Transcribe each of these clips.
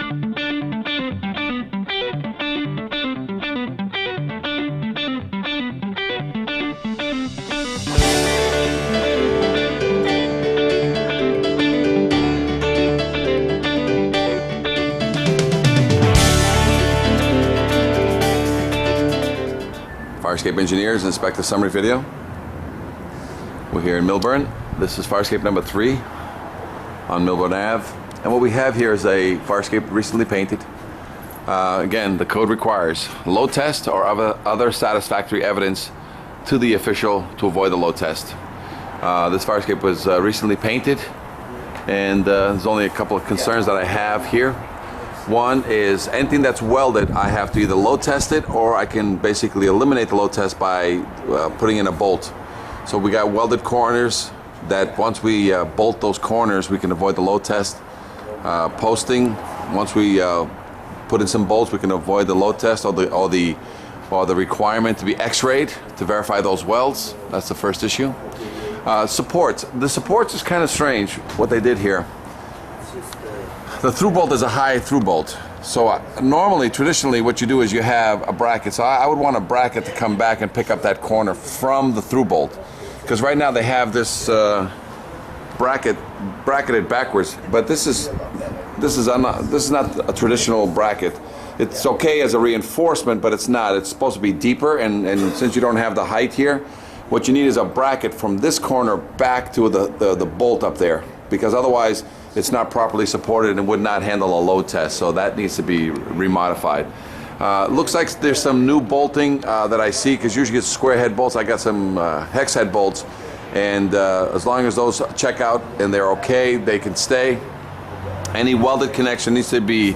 Fire escape engineers, inspect the summary video. We're here in Millburn. This is fire escape number 3 on Millburn Ave. And what we have here is a fire escape recently painted. Again, the code requires load test or other satisfactory evidence to the official to avoid the load test. This fire escape was recently painted, and there's only a couple of concerns that I have here. One is anything that's welded, I have to either load test it, or I can basically eliminate the load test by putting in a bolt. So we got welded corners that once we bolt those corners, we can avoid the load test. Posting, once we put in some bolts, we can avoid the load test or the requirement to be x-rayed to verify those welds. That's the first issue. Supports. The supports is kind of strange what they did here. The through bolt is a high through bolt. So normally, traditionally, what you do is you have a bracket. So I would want a bracket to come back and pick up that corner from the through bolt. Because right now they have this bracketed backwards, but this is not a traditional bracket. It's okay as a reinforcement, but it's not. It's supposed to be deeper, and since you don't have the height here, what you need is a bracket from this corner back to the bolt up there, because otherwise it's not properly supported and would not handle a load test. So that needs to be remodified. Looks like there's some new bolting that I see, because usually it's square head bolts. I got some hex head bolts, and as long as those check out and they're okay, they can stay. Any welded connection needs to be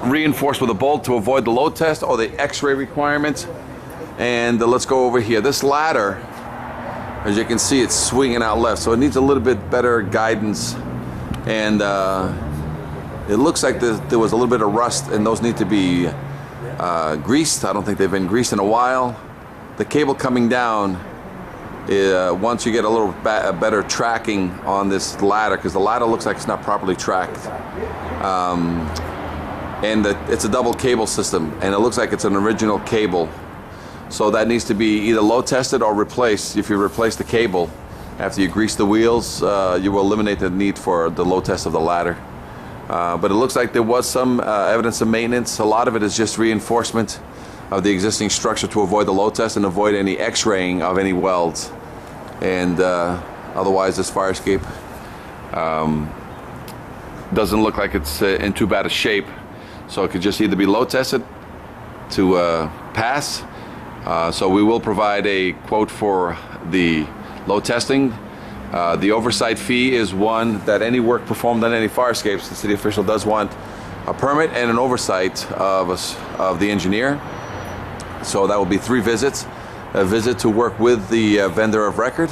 reinforced with a bolt to avoid the load test or the x-ray requirements. And let's go over here. This ladder, as you can see, it's swinging out left, so it needs a little bit better guidance. And it looks like there was a little bit of rust, and those need to be greased. I don't think they've been greased in a while. The cable coming down, once you get a little better tracking on this ladder, because the ladder looks like it's not properly tracked. And it's a double cable system, and it looks like it's an original cable. So that needs to be either load tested or replaced. If you replace the cable after you grease the wheels, you will eliminate the need for the load test of the ladder. But it looks like there was some evidence of maintenance. A lot of it is just reinforcement of the existing structure to avoid the load test and avoid any x-raying of any welds. And otherwise, this fire escape doesn't look like it's in too bad a shape. So it could just either be load tested to pass. So we will provide a quote for the load testing. The oversight fee is one that any work performed on any fire escapes, the city official does want a permit and an oversight of the engineer. So that will be 3 visits. A visit to work with the vendor of record,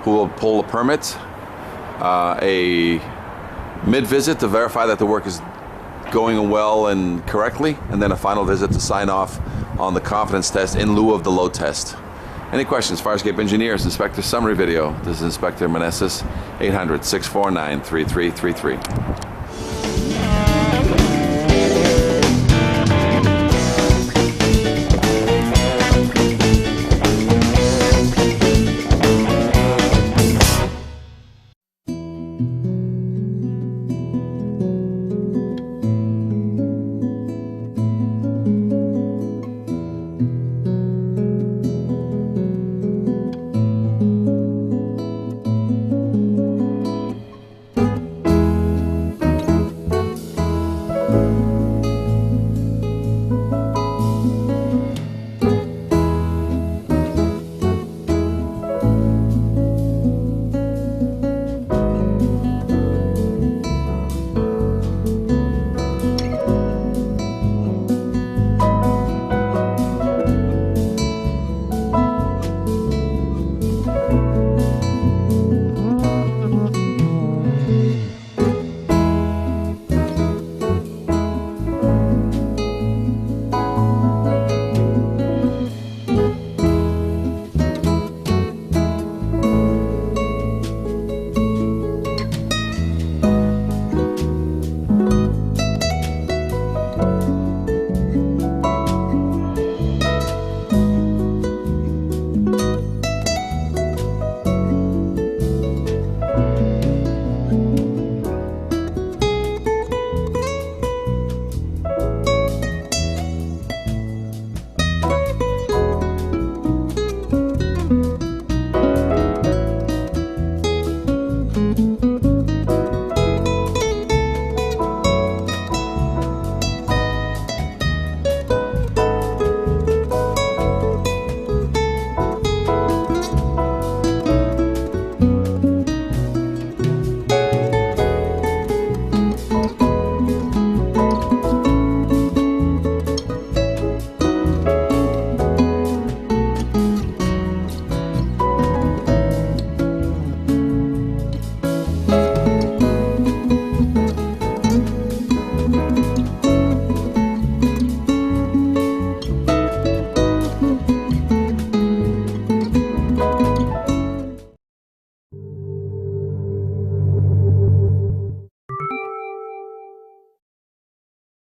who will pull a permit. A mid-visit to verify that the work is going well and correctly, and then a final visit to sign off on the confidence test in lieu of the load test. Any questions? Fire escape engineers, inspector summary video. This is Inspector Meneses, 800-649-3333.